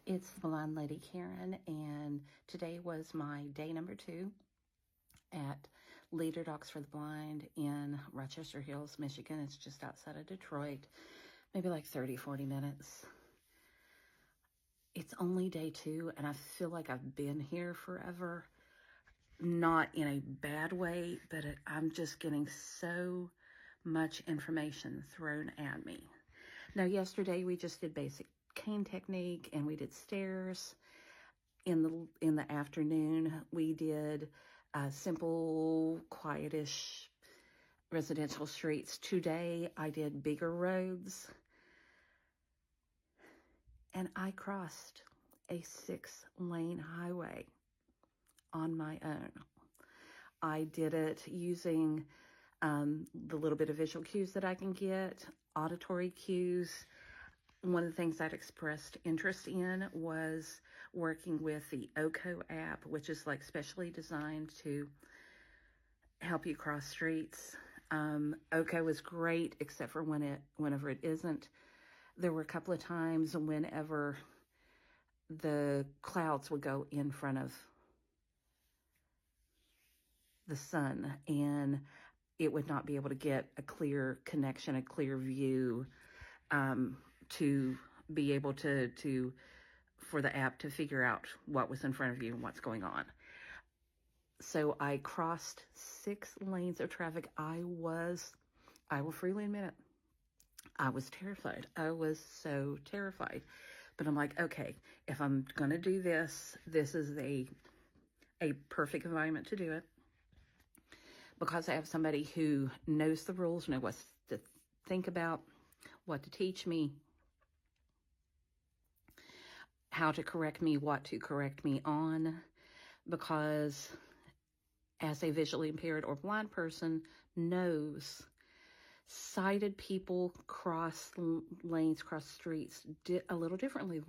It's the Blind Lady Karen, and today was my day number 2 at Leader Dogs for the Blind in Rochester Hills, Michigan. It's just outside of Detroit, maybe like 30-40 minutes. It's only day 2, and I feel like I've been here forever. Not in a bad way, but I'm just getting so much information thrown at me. Now, yesterday we just did basic cane technique, and we did stairs. In the afternoon, we did simple, quietish residential streets. Today, I did bigger roads, and I crossed a 6-lane highway on my own. I did it using the little bit of visual cues that I can get, auditory cues. One of the things I'd expressed interest in was working with the OCO app, which is like specially designed to help you cross streets. OCO is great, except for whenever it isn't. There were a couple of times whenever the clouds would go in front of the sun, and it would not be able to get a clear connection, a clear view, to be able to for the app to figure out what was in front of you and what's going on. So I crossed 6 lanes of traffic. I will freely admit it, I was terrified. I was so terrified. But I'm like, okay, if I'm going to do this, this is a perfect environment to do it. Because I have somebody who knows the rules, knows what to think about, what to teach me, how to correct me, what to correct me on. Because as a visually impaired or blind person knows, sighted people cross lanes, cross streets a little differently,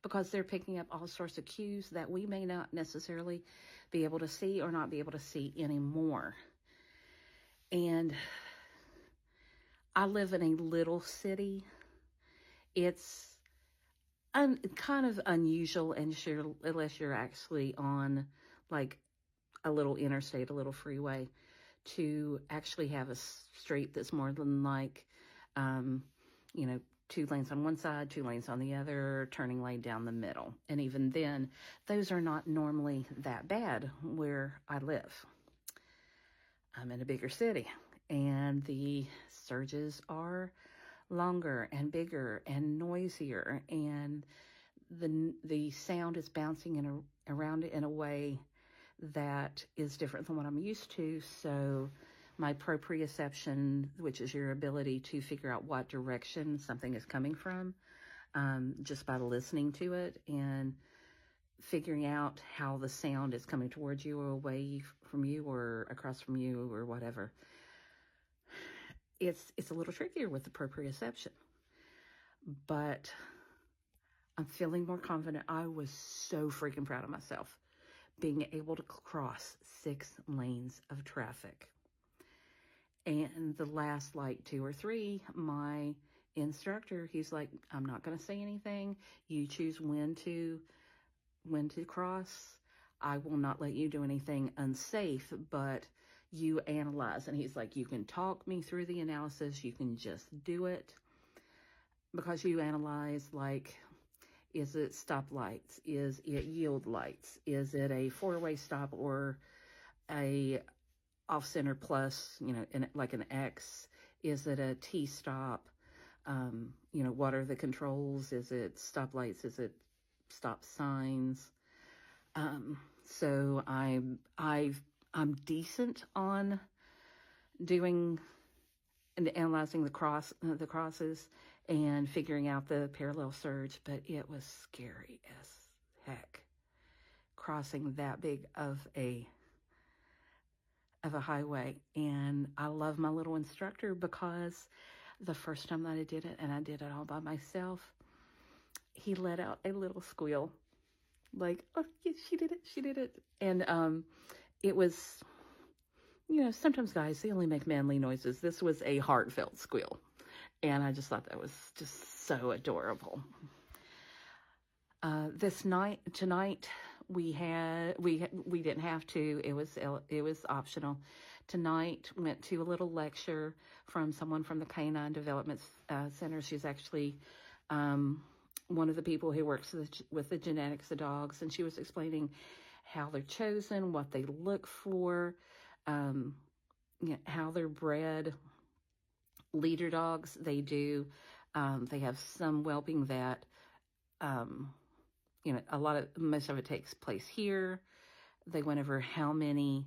because they're picking up all sorts of cues that we may not necessarily be able to see or not be able to see anymore. And I live in a little city. It's kind of unusual, unless you're actually on like a little interstate, a little freeway, to actually have a street that's more than like, 2 lanes on one side, 2 lanes on the other, turning lane down the middle. And even then, those are not normally that bad where I live. I'm in a bigger city, and the surges are longer and bigger and noisier, and the sound is bouncing around in a way that is different than what I'm used to. So my proprioception, which is your ability to figure out what direction something is coming from, just by listening to it and figuring out how the sound is coming towards you or away from you or across from you or whatever. It's a little trickier with the proprioception, but I'm feeling more confident. I was so freaking proud of myself being able to cross 6 lanes of traffic. And the last 2 or 3, my instructor, he's like, I'm not going to say anything. You choose when to cross. I will not let you do anything unsafe, but you analyze. And he's like, you can talk me through the analysis. You can just do it, because you analyze, is it stoplights? Is it yield lights? Is it a 4-way stop or a off-center plus, like an X? Is it a T stop? What are the controls? Is it stoplights? Is it stop signs? So I'm decent on doing and analyzing the crosses and figuring out the parallel surge, but it was scary as heck crossing that big of a highway. And I love my little instructor, because the first time that I did it, and I did it all by myself, he let out a little squeal, like, oh, yes, she did it. And it was, sometimes guys, they only make manly noises. This was a heartfelt squeal, and I just thought that was just so adorable. Tonight, we didn't have to. It was optional. Tonight, went to a little lecture from someone from the Canine Development Center. She's actually one of the people who works with the genetics of dogs, and she was explaining how they're chosen, what they look for, how they're bred. Leader dogs, they have some whelping that, most of it takes place here. They went over how many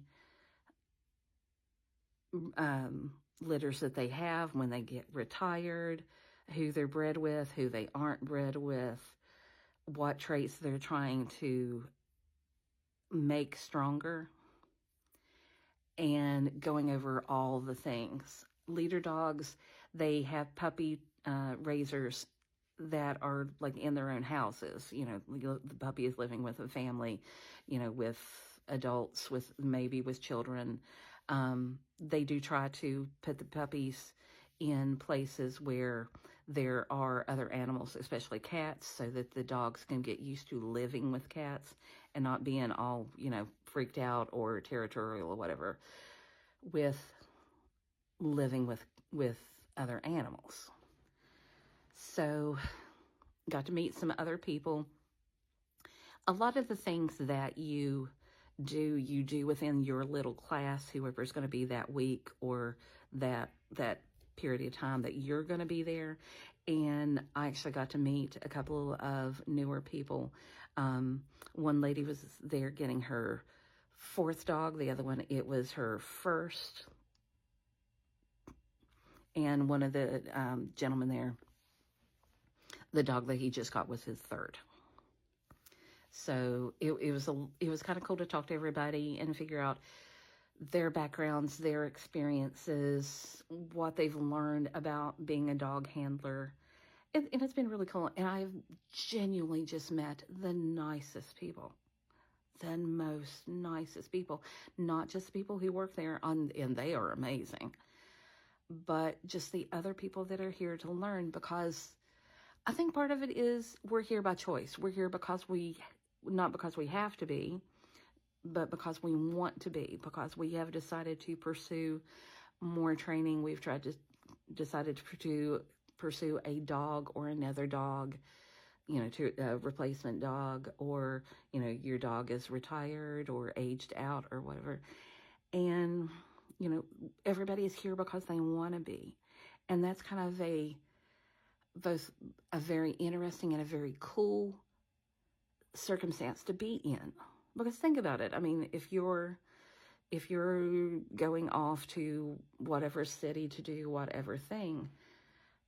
litters that they have when they get retired, who they're bred with, who they aren't bred with, what traits they're trying to make stronger, and going over all the things. Leader dogs, they have puppy raisers that are like in their own houses. The puppy is living with a family, with adults, with children. They do try to put the puppies in places where there are other animals, especially cats, so that the dogs can get used to living with cats and not being all, freaked out or territorial or whatever with living with other animals. So, got to meet some other people. A lot of the things that you do within your little class, whoever's going to be that week or that period of time that you're going to be there. And I actually got to meet a couple of newer people. One lady was there getting her 4th dog. The other one, it was her 1st. And one of the gentlemen there, the dog that he just got was his 3rd. So it was kind of cool to talk to everybody and figure out their backgrounds, their experiences, what they've learned about being a dog handler. And it's been really cool. And I've genuinely just met the nicest people, the most nicest people, not just people who work there, and they are amazing, but just the other people that are here to learn, because I think part of it is we're here by choice. We're here not because we have to be, but because we want to be, because we have decided to pursue more training. We've decided to pursue a dog or another dog, to a replacement dog, or, your dog is retired or aged out or whatever. And, everybody is here because they want to be. And that's kind of both a very interesting and a very cool circumstance to be in. Because think about it. I mean, if you're going off to whatever city to do whatever thing,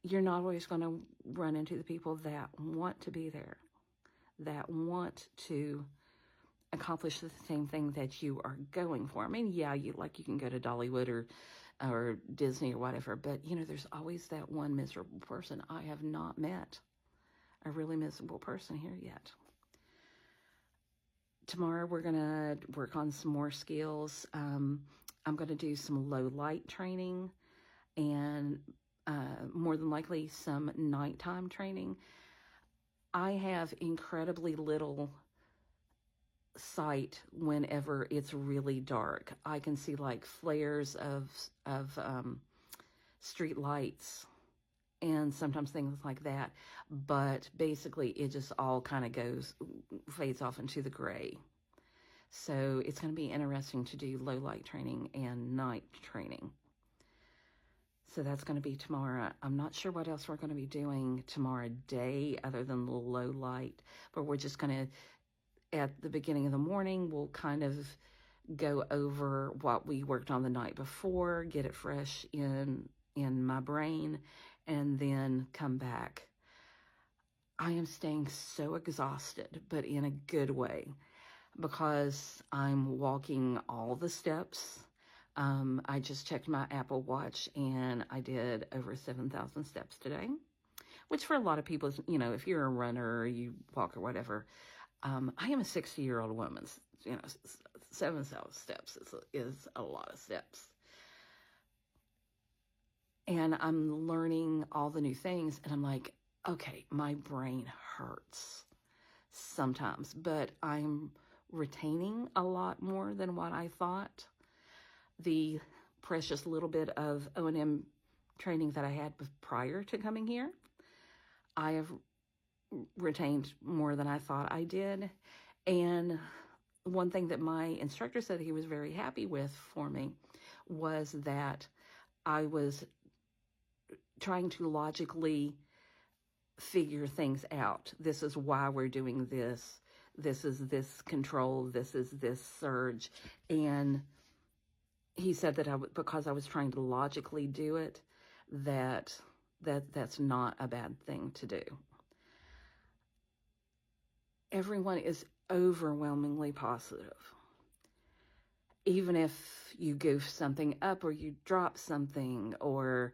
you're not always going to run into the people that want to be there, that want to accomplish the same thing that you are going for. I mean, yeah, you can go to Dollywood or Disney or whatever, but there's always that one miserable person. I have not met a really miserable person here yet. Tomorrow we're going to work on some more skills. I'm going to do some low light training and more than likely some nighttime training. I have incredibly little sight whenever it's really dark. I can see like flares of street lights and sometimes things like that, but basically it just all kind of fades off into the gray. So it's going to be interesting to do low light training and night training. So that's going to be tomorrow. I'm not sure what else we're going to be doing tomorrow day other than the low light, but we're just going to, at the beginning of the morning, we'll kind of go over what we worked on the night before, get it fresh in my brain, and then come back. I am staying so exhausted, but in a good way, because I'm walking all the steps. I just checked my Apple Watch and I did over 7,000 steps today, which for a lot of people is, if you're a runner or you walk or whatever, I am a 60-year-old woman. 7,000 steps is a lot of steps. And I'm learning all the new things, and I'm like, okay, my brain hurts. sometimes, but I'm retaining a lot more than what I thought. The precious little bit of O&M training that I had prior to coming here, I have retained more than I thought I did. And one thing that my instructor said he was very happy with for me was that I was trying to logically figure things out. This is why we're doing this. This is this control. This is this surge. And he said that because I was trying to logically do it, that's not a bad thing to do. Everyone is overwhelmingly positive. Even if you goof something up or you drop something, or,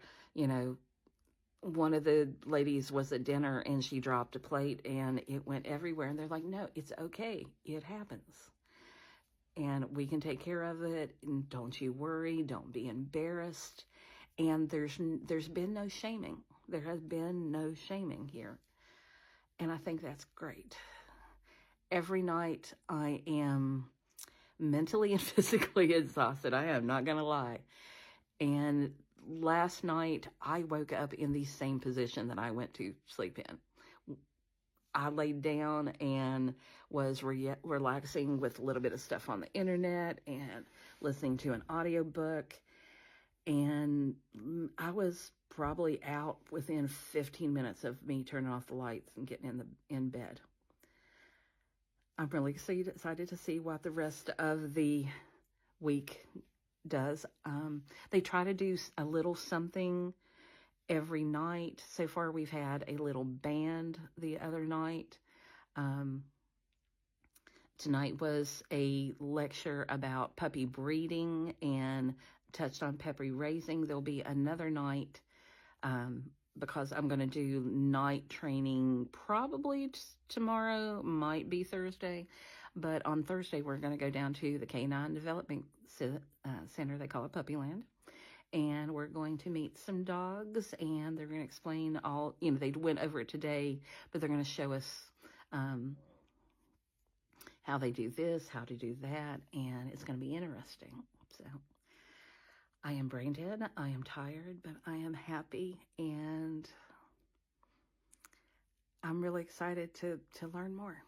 one of the ladies was at dinner and she dropped a plate and it went everywhere. And they're like, no, it's okay. It happens. And we can take care of it. And don't you worry. Don't be embarrassed. And there's been no shaming. There has been no shaming here. And I think that's great. Every night I am mentally and physically exhausted. I am not going to lie. And last night I woke up in the same position that I went to sleep in. I laid down and was relaxing with a little bit of stuff on the internet and listening to an audiobook. And I was probably out within 15 minutes of me turning off the lights and getting in bed. I'm really excited to see what the rest of the week does. They try to do a little something every night. So far, we've had a little band the other night. Tonight was a lecture about puppy breeding and touched on puppy raising. There'll be another night because I'm going to do night training probably tomorrow, might be Thursday. But on Thursday, we're going to go down to the Canine Development Center. They call it Puppyland. And we're going to meet some dogs, and they're going to explain all, they went over it today, but they're going to show us how they do this, how to do that, and it's going to be interesting. So I am brain dead, I am tired, but I am happy, and I'm really excited to learn more.